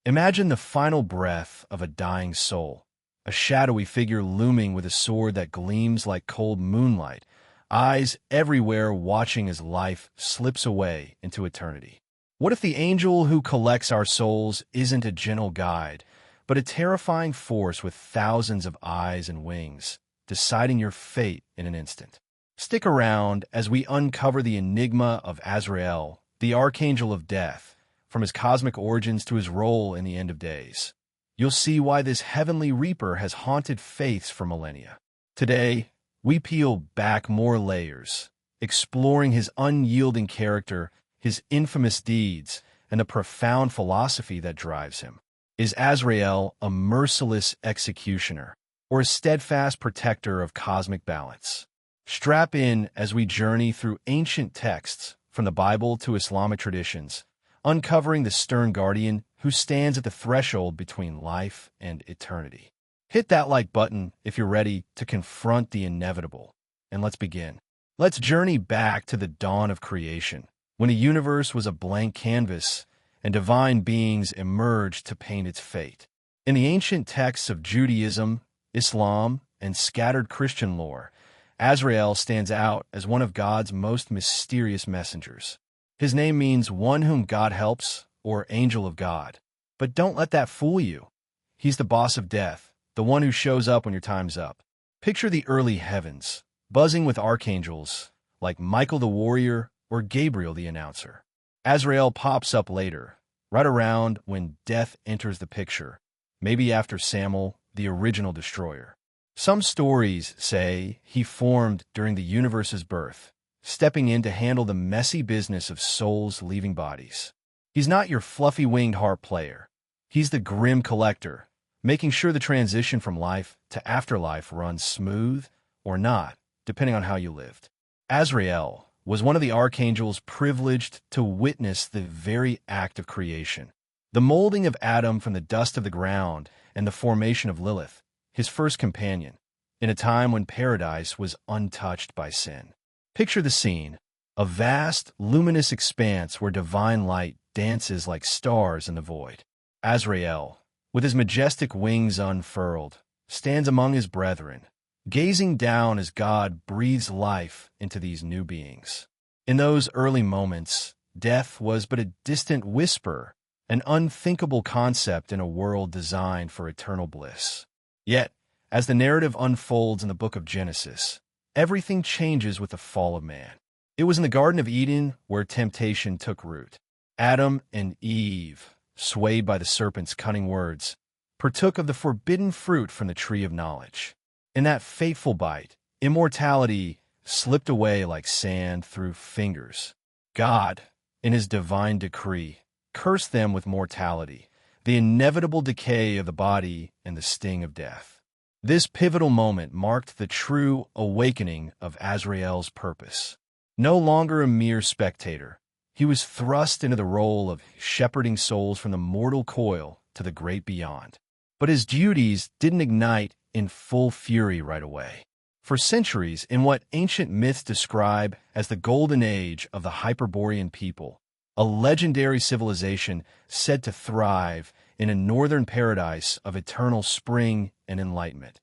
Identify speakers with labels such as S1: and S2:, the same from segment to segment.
S1: Imagine the final breath of a dying soul, a shadowy figure looming with a sword that gleams like cold moonlight, eyes everywhere watching as life slips away into eternity. What if the angel who collects our souls isn't a gentle guide, but a terrifying force with thousands of eyes and wings, deciding your fate in an instant? Stick around as we uncover the enigma of Azrael, the Archangel of Death, from his cosmic origins to his role in the end of days. You'll see why this heavenly reaper has haunted faiths for millennia. Today, we peel back more layers, exploring his unyielding character, his infamous deeds, and the profound philosophy that drives him. Is Azrael a merciless executioner, or a steadfast protector of cosmic balance? Strap in as we journey through ancient texts, from the Bible to Islamic traditions, uncovering the stern guardian who stands at the threshold between life and eternity. Hit that like button if you're ready to confront the inevitable. And let's begin. Let's journey back to the dawn of creation, when the universe was a blank canvas and divine beings emerged to paint its fate. In the ancient texts of Judaism, Islam, and scattered Christian lore, Azrael stands out as one of God's most mysterious messengers. His name means one whom God helps, or angel of God. But don't let that fool you. He's the boss of death, the one who shows up when your time's up. Picture the early heavens, buzzing with archangels, like Michael the warrior or Gabriel the announcer. Azrael pops up later, right around when death enters the picture, maybe after Samuel, the original destroyer. Some stories say he formed during the universe's birth, stepping in to handle the messy business of souls leaving bodies. He's not your fluffy-winged harp player. He's the grim collector, making sure the transition from life to afterlife runs smooth or not, depending on how you lived. Azrael was one of the archangels privileged to witness the very act of creation, the molding of Adam from the dust of the ground and the formation of Lilith, his first companion, in a time when paradise was untouched by sin. Picture the scene, a vast, luminous expanse where divine light dances like stars in the void. Azrael, with his majestic wings unfurled, stands among his brethren, gazing down as God breathes life into these new beings. In those early moments, death was but a distant whisper, an unthinkable concept in a world designed for eternal bliss. Yet, as the narrative unfolds in the book of Genesis, everything changes with the fall of man. It was in the Garden of Eden where temptation took root. Adam and Eve, swayed by the serpent's cunning words, partook of the forbidden fruit from the tree of knowledge. In that fateful bite, immortality slipped away like sand through fingers. God, in his divine decree, cursed them with mortality, the inevitable decay of the body and the sting of death. This pivotal moment marked the true awakening of Azrael's purpose. No longer a mere spectator, he was thrust into the role of shepherding souls from the mortal coil to the great beyond. But his duties didn't ignite in full fury right away. For centuries, in what ancient myths describe as the golden age of the Hyperborean people, a legendary civilization said to thrive in a northern paradise of eternal spring and enlightenment,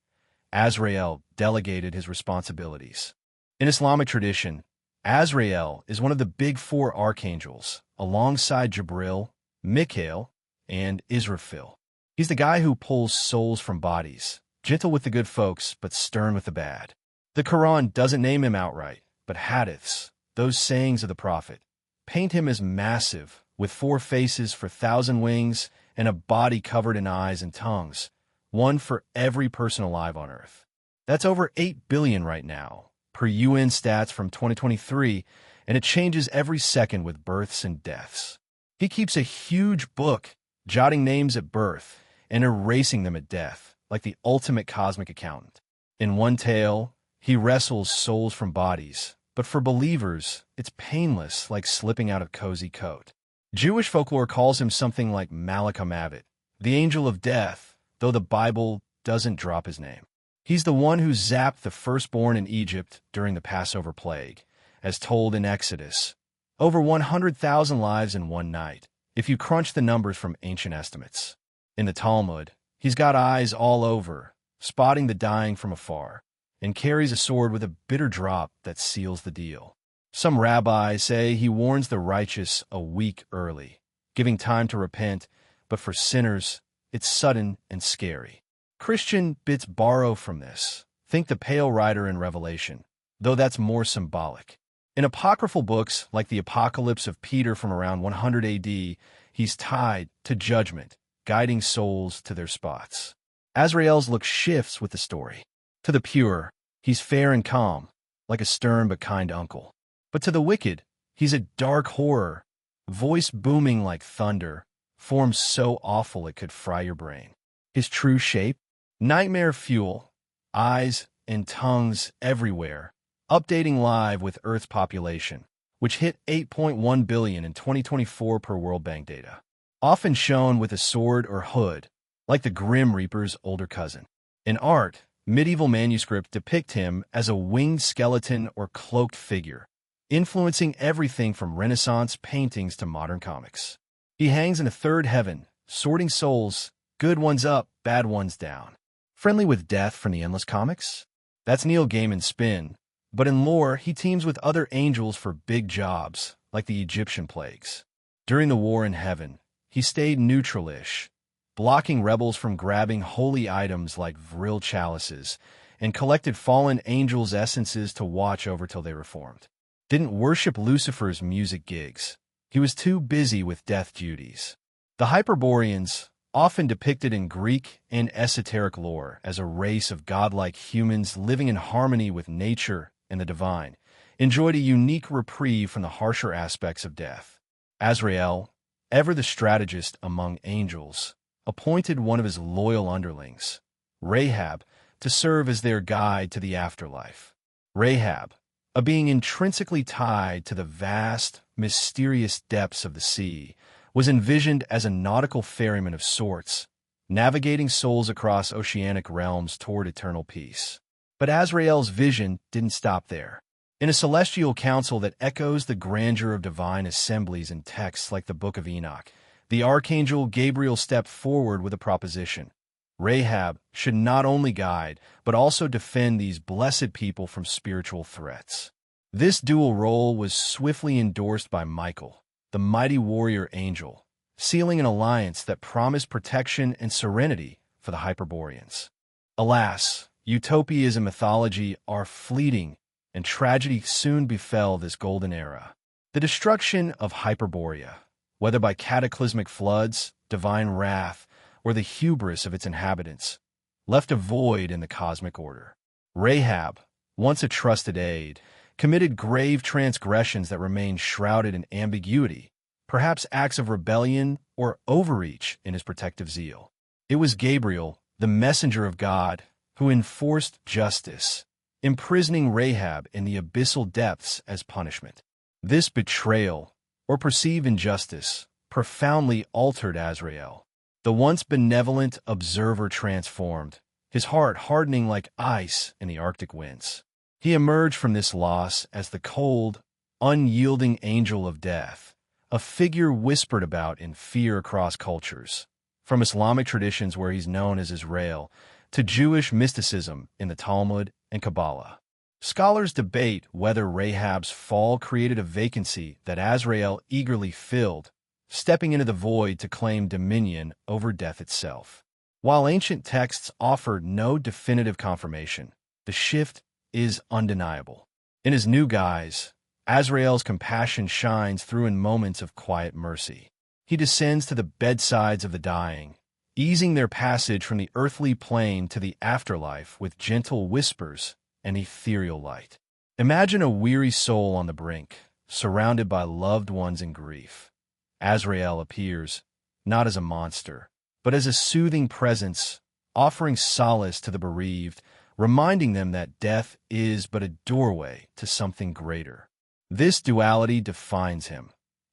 S1: Azrael delegated his responsibilities. In Islamic tradition, Azrael is one of the big four archangels, alongside Jibril, Mikhail, and Israfil. He's the guy who pulls souls from bodies, gentle with the good folks, but stern with the bad. The Quran doesn't name him outright, but hadiths, those sayings of the Prophet, paint him as massive, with 4 faces for 1,000 wings and a body covered in eyes and tongues, one for every person alive on Earth. That's over 8 billion right now, per UN stats from 2023, and it changes every second with births and deaths. He keeps a huge book, jotting names at birth and erasing them at death, like the ultimate cosmic accountant. In one tale, he wrestles souls from bodies, but for believers, it's painless, like slipping out of cozy coat. Jewish folklore calls him something like Malach HaMavet, the angel of death, though the Bible doesn't drop his name. He's the one who zapped the firstborn in Egypt during the Passover plague, as told in Exodus. Over 100,000 lives in one night, if you crunch the numbers from ancient estimates. In the Talmud, he's got eyes all over, spotting the dying from afar, and carries a sword with a bitter drop that seals the deal. Some rabbis say he warns the righteous a week early, giving time to repent, but for sinners, it's sudden and scary. Christian bits borrow from this. Think the Pale Rider in Revelation, though that's more symbolic. In apocryphal books like the Apocalypse of Peter from around 100 AD, he's tied to judgment, guiding souls to their spots. Azrael's look shifts with the story. To the pure, he's fair and calm, like a stern but kind uncle. But to the wicked, he's a dark horror, voice booming like thunder, form so awful it could fry your brain. His true shape? Nightmare fuel, eyes and tongues everywhere, updating live with Earth's population, which hit 8.1 billion in 2024 per World Bank data. Often shown with a sword or hood, like the Grim Reaper's older cousin. In art, medieval manuscripts depict him as a winged skeleton or cloaked figure, influencing everything from Renaissance paintings to modern comics. He hangs in a third heaven, sorting souls, good ones up, bad ones down. Friendly with death from the Endless comics? That's Neil Gaiman's spin, but in lore, he teams with other angels for big jobs, like the Egyptian plagues. During the war in heaven, he stayed neutral-ish, blocking rebels from grabbing holy items like vril chalices, and collected fallen angels' essences to watch over till they reformed. Didn't worship Lucifer's music gigs. He was too busy with death duties. The Hyperboreans, often depicted in Greek and esoteric lore as a race of godlike humans living in harmony with nature and the divine, enjoyed a unique reprieve from the harsher aspects of death. Azrael, ever the strategist among angels, appointed one of his loyal underlings, Rahab, to serve as their guide to the afterlife. Rahab, a being intrinsically tied to the vast, mysterious depths of the sea, was envisioned as a nautical ferryman of sorts, navigating souls across oceanic realms toward eternal peace. But Azrael's vision didn't stop there. In a celestial council that echoes the grandeur of divine assemblies in texts like the Book of Enoch, the Archangel Gabriel stepped forward with a proposition. Rahab should not only guide, but also defend these blessed people from spiritual threats. This dual role was swiftly endorsed by Michael, the mighty warrior angel, sealing an alliance that promised protection and serenity for the Hyperboreans. Alas, utopias and mythology are fleeting, and tragedy soon befell this golden era. The destruction of Hyperborea, whether by cataclysmic floods, divine wrath, or the hubris of its inhabitants, left a void in the cosmic order. Rahab, once a trusted aide, committed grave transgressions that remained shrouded in ambiguity, perhaps acts of rebellion or overreach in his protective zeal. It was Gabriel, the messenger of God, who enforced justice, imprisoning Rahab in the abyssal depths as punishment. This betrayal, or perceived injustice, profoundly altered Azrael. The once benevolent observer transformed, his heart hardening like ice in the Arctic winds. He emerged from this loss as the cold, unyielding angel of death, a figure whispered about in fear across cultures, from Islamic traditions where he's known as Azrael, to Jewish mysticism in the Talmud and Kabbalah. Scholars debate whether Rahab's fall created a vacancy that Azrael eagerly filled, stepping into the void to claim dominion over death itself. While ancient texts offer no definitive confirmation, the shift is undeniable. In his new guise, Azrael's compassion shines through in moments of quiet mercy. He descends to the bedsides of the dying, easing their passage from the earthly plane to the afterlife with gentle whispers and ethereal light. Imagine a weary soul on the brink, surrounded by loved ones in grief. Azrael appears, not as a monster, but as a soothing presence, offering solace to the bereaved, reminding them that death is but a doorway to something greater. This duality defines him,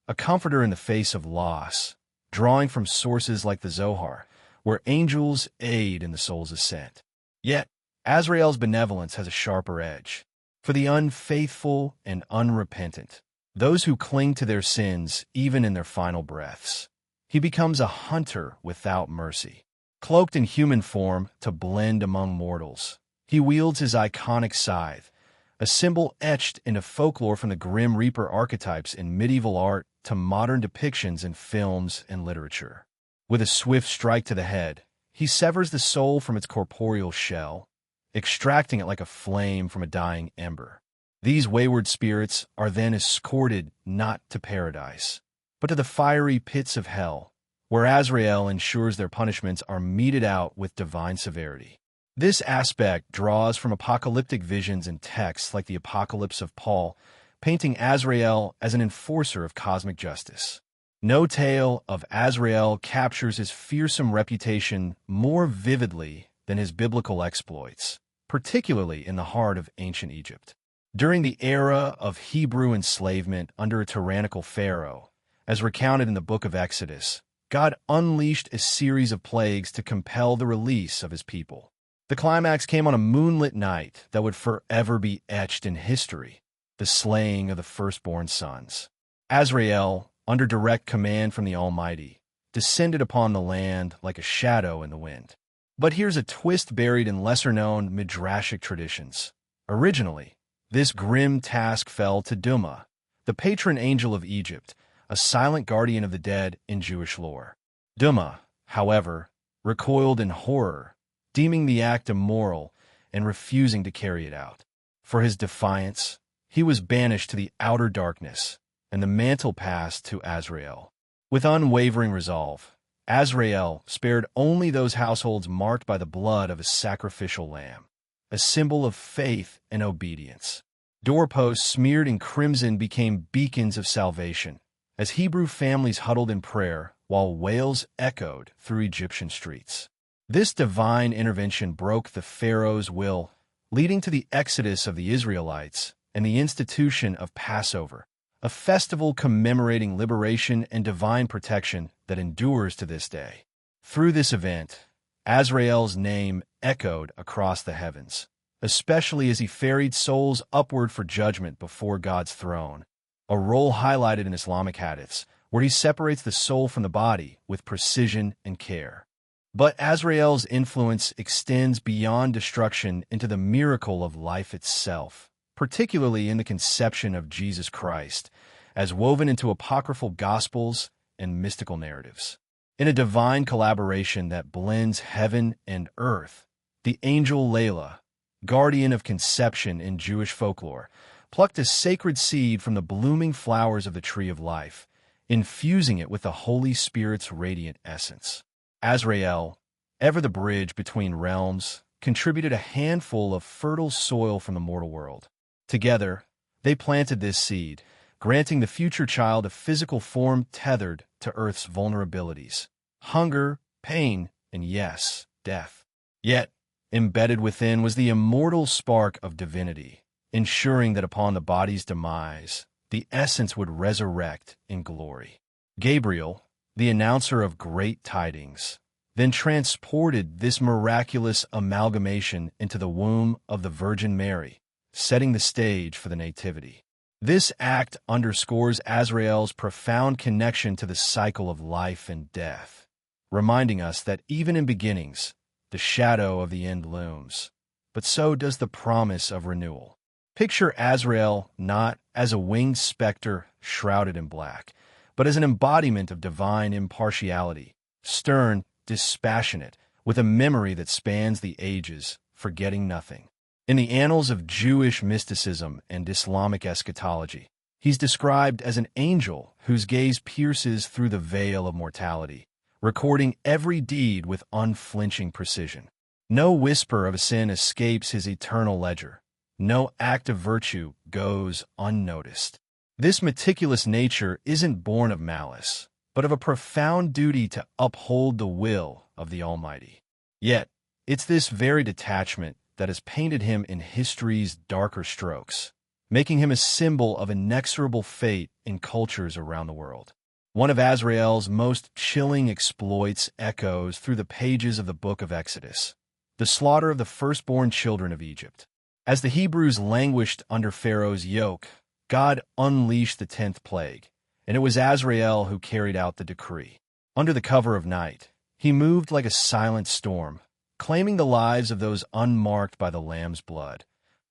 S1: a comforter in the face of loss, drawing from sources like the Zohar, where angels aid in the soul's ascent. Yet, Azrael's benevolence has a sharper edge. For the unfaithful and unrepentant, those who cling to their sins even in their final breaths, He becomes a hunter without mercy. Cloaked in human form to blend among mortals, he wields his iconic scythe, a symbol etched into folklore from the Grim Reaper archetypes in medieval art to modern depictions in films and literature. With a swift strike to the head, he severs the soul from its corporeal shell, extracting it like a flame from a dying ember. These wayward spirits are then escorted not to paradise, but to the fiery pits of hell, where Azrael ensures their punishments are meted out with divine severity. This aspect draws from apocalyptic visions and texts like the Apocalypse of Paul, painting Azrael as an enforcer of cosmic justice. No tale of Azrael captures his fearsome reputation more vividly than his biblical exploits, particularly in the heart of ancient Egypt. During the era of Hebrew enslavement under a tyrannical pharaoh, as recounted in the book of Exodus, God unleashed a series of plagues to compel the release of his people. The climax came on a moonlit night that would forever be etched in history, the slaying of the firstborn sons. Azrael, under direct command from the Almighty, descended upon the land like a shadow in the wind. But here's a twist buried in lesser-known midrashic traditions. Originally, this grim task fell to Duma, the patron angel of Egypt, a silent guardian of the dead in Jewish lore. Duma, however, recoiled in horror, deeming the act immoral and refusing to carry it out. For his defiance, he was banished to the outer darkness, and the mantle passed to Azrael. With unwavering resolve, Azrael spared only those households marked by the blood of a sacrificial lamb, a symbol of faith and obedience. Doorposts smeared in crimson became beacons of salvation, as Hebrew families huddled in prayer while wails echoed through Egyptian streets. This divine intervention broke the Pharaoh's will, leading to the exodus of the Israelites and the institution of Passover, a festival commemorating liberation and divine protection that endures to this day. Through this event, Azrael's name echoed across the heavens, especially as he ferried souls upward for judgment before God's throne, a role highlighted in Islamic hadiths, where he separates the soul from the body with precision and care. But Azrael's influence extends beyond destruction into the miracle of life itself, particularly in the conception of Jesus Christ, as woven into apocryphal gospels and mystical narratives. In a divine collaboration that blends heaven and earth, the angel Layla, guardian of conception in Jewish folklore, plucked a sacred seed from the blooming flowers of the tree of life, infusing it with the Holy Spirit's radiant essence. Azrael, ever the bridge between realms, contributed a handful of fertile soil from the mortal world. Together, they planted this seed, granting the future child a physical form tethered to Earth's vulnerabilities, hunger, pain, and yes, death. Yet, embedded within was the immortal spark of divinity, ensuring that upon the body's demise, the essence would resurrect in glory. Gabriel, the announcer of great tidings, then transported this miraculous amalgamation into the womb of the Virgin Mary, setting the stage for the Nativity. This act underscores Azrael's profound connection to the cycle of life and death, reminding us that even in beginnings, the shadow of the end looms, but so does the promise of renewal. Picture Azrael not as a winged specter shrouded in black, but as an embodiment of divine impartiality, stern, dispassionate, with a memory that spans the ages, forgetting nothing. In the annals of Jewish mysticism and Islamic eschatology, he's described as an angel whose gaze pierces through the veil of mortality, recording every deed with unflinching precision. No whisper of a sin escapes his eternal ledger. No act of virtue goes unnoticed. This meticulous nature isn't born of malice, but of a profound duty to uphold the will of the Almighty. Yet, it's this very detachment that has painted him in history's darker strokes, making him a symbol of inexorable fate in cultures around the world. One of Azrael's most chilling exploits echoes through the pages of the book of Exodus, the slaughter of the firstborn children of Egypt. As the Hebrews languished under Pharaoh's yoke, God unleashed the 10th plague, and it was Azrael who carried out the decree. Under the cover of night, he moved like a silent storm, claiming the lives of those unmarked by the Lamb's blood,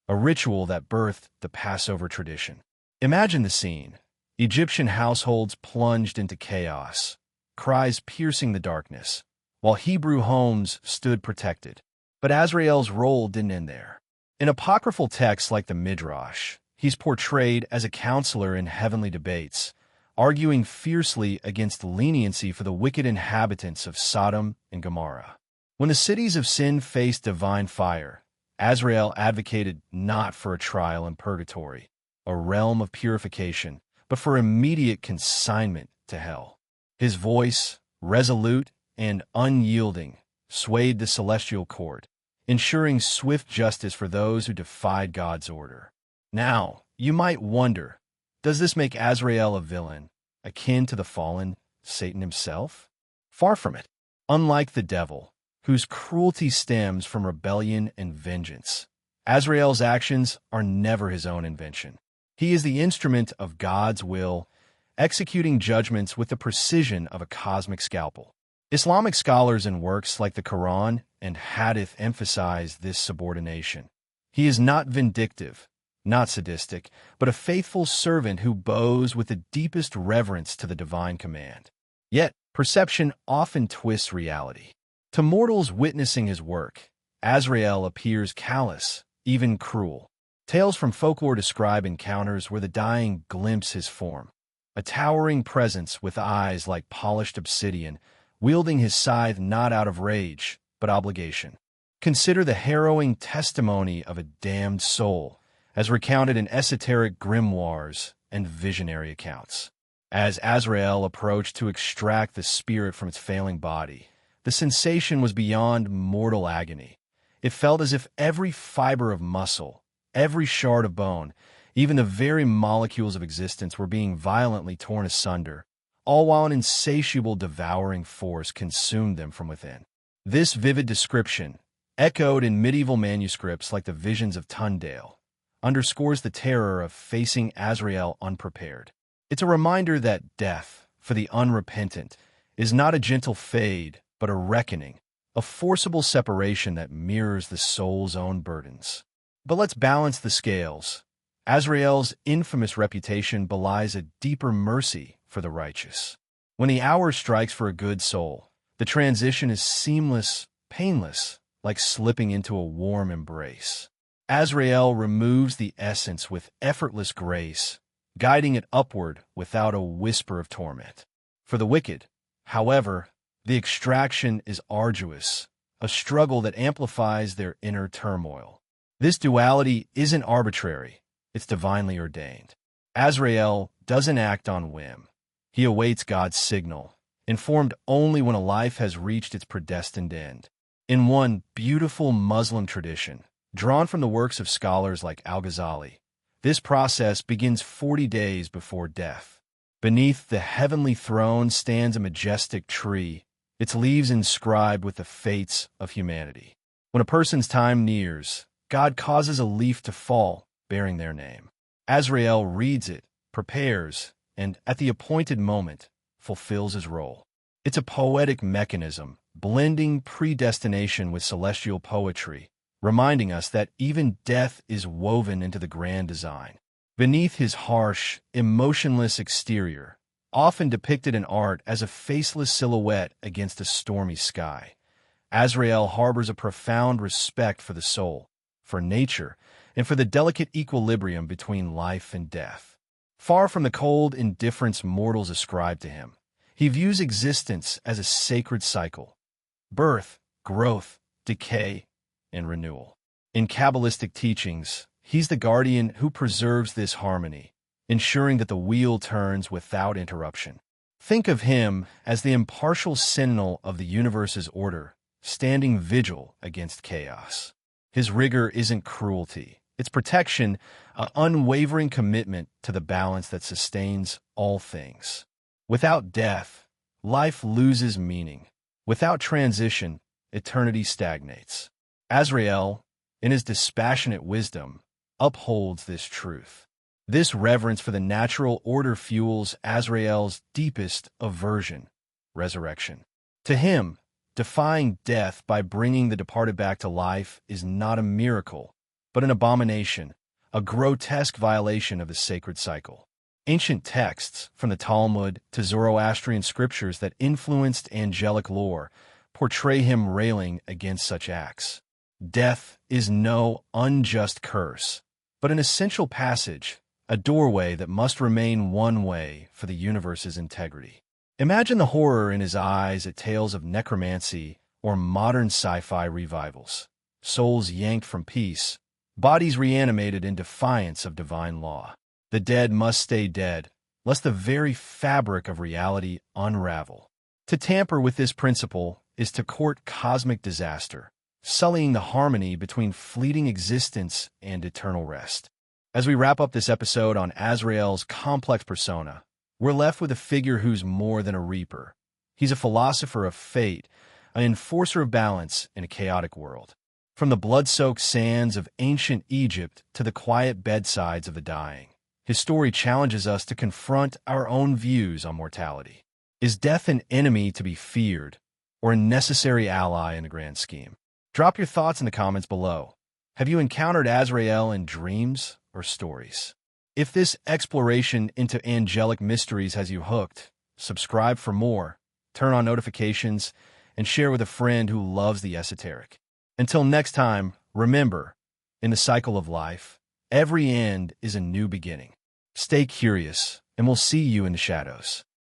S1: a ritual that birthed the Passover tradition. Imagine the scene. Egyptian households plunged into chaos, cries piercing the darkness, while Hebrew homes stood protected. But Azrael's role didn't end there. In apocryphal texts like the Midrash, he's portrayed as a counselor in heavenly debates, arguing fiercely against leniency for the wicked inhabitants of Sodom and Gomorrah. When the cities of sin faced divine fire, Azrael advocated not for a trial in purgatory, a realm of purification, but for immediate consignment to hell. His voice, resolute and unyielding, swayed the celestial court, ensuring swift justice for those who defied God's order. Now, you might wonder, does this make Azrael a villain, akin to the fallen Satan himself? Far from it. Unlike the devil, whose cruelty stems from rebellion and vengeance, Azrael's actions are never his own invention. He is the instrument of God's will, executing judgments with the precision of a cosmic scalpel. Islamic scholars in works like the Quran and hadith emphasize this subordination. He is not vindictive, not sadistic, but a faithful servant who bows with the deepest reverence to the divine command. Yet, perception often twists reality. To mortals witnessing his work, Azrael appears callous, even cruel. Tales from folklore describe encounters where the dying glimpse his form, a towering presence with eyes like polished obsidian, wielding his scythe not out of rage, but obligation. Consider the harrowing testimony of a damned soul, as recounted in esoteric grimoires and visionary accounts. As Azrael approached to extract the spirit from its failing body, the sensation was beyond mortal agony. It felt as if every fiber of muscle, every shard of bone, even the very molecules of existence were being violently torn asunder, all while an insatiable devouring force consumed them from within. This vivid description, echoed in medieval manuscripts like the Visions of Tyndale, underscores the terror of facing Azrael unprepared. It's a reminder that death, for the unrepentant, is not a gentle fade, but a reckoning, a forcible separation that mirrors the soul's own burdens. But let's balance the scales. Azrael's infamous reputation belies a deeper mercy for the righteous. When the hour strikes for a good soul, the transition is seamless, painless, like slipping into a warm embrace. Azrael removes the essence with effortless grace, guiding it upward without a whisper of torment. For the wicked, however, the extraction is arduous, a struggle that amplifies their inner turmoil. This duality isn't arbitrary, it's divinely ordained. Azrael doesn't act on whim. He awaits God's signal, informed only when a life has reached its predestined end. In one beautiful Muslim tradition, drawn from the works of scholars like al-Ghazali, this process begins 40 days before death. Beneath the heavenly throne stands a majestic tree, its leaves inscribed with the fates of humanity. When a person's time nears, God causes a leaf to fall, bearing their name. Azrael reads it, prepares, and, at the appointed moment, fulfills his role. It's a poetic mechanism, blending predestination with celestial poetry, reminding us that even death is woven into the grand design. Beneath his harsh, emotionless exterior, often depicted in art as a faceless silhouette against a stormy sky, Azrael harbors a profound respect for the soul, for nature, and for the delicate equilibrium between life and death. Far from the cold indifference mortals ascribe to him, he views existence as a sacred cycle: birth, growth, decay, and renewal. In Kabbalistic teachings, he's the guardian who preserves this harmony, ensuring that the wheel turns without interruption. Think of him as the impartial sentinel of the universe's order, standing vigil against chaos. His rigor isn't cruelty. It's protection, an unwavering commitment to the balance that sustains all things. Without death, life loses meaning. Without transition, eternity stagnates. Azrael, in his dispassionate wisdom, upholds this truth. This reverence for the natural order fuels Azrael's deepest aversion: resurrection. To him, defying death by bringing the departed back to life is not a miracle, but an abomination, a grotesque violation of the sacred cycle. Ancient texts, from the Talmud to Zoroastrian scriptures that influenced angelic lore, portray him railing against such acts. Death is no unjust curse, but an essential passage, a doorway that must remain one way for the universe's integrity. Imagine the horror in his eyes at tales of necromancy or modern sci-fi revivals. Souls yanked from peace, bodies reanimated in defiance of divine law. The dead must stay dead, lest the very fabric of reality unravel. To tamper with this principle is to court cosmic disaster, sullying the harmony between fleeting existence and eternal rest. As we wrap up this episode on Azrael's complex persona, we're left with a figure who's more than a reaper. He's a philosopher of fate, an enforcer of balance in a chaotic world. From the blood-soaked sands of ancient Egypt to the quiet bedsides of the dying, his story challenges us to confront our own views on mortality. Is death an enemy to be feared, or a necessary ally in the grand scheme? Drop your thoughts in the comments below. Have you encountered Azrael in dreams or stories? If this exploration into angelic mysteries has you hooked, subscribe for more, turn on notifications, and share with a friend who loves the esoteric. Until next time, remember, in the cycle of life, every end is a new beginning. Stay curious, and we'll see you in the shadows.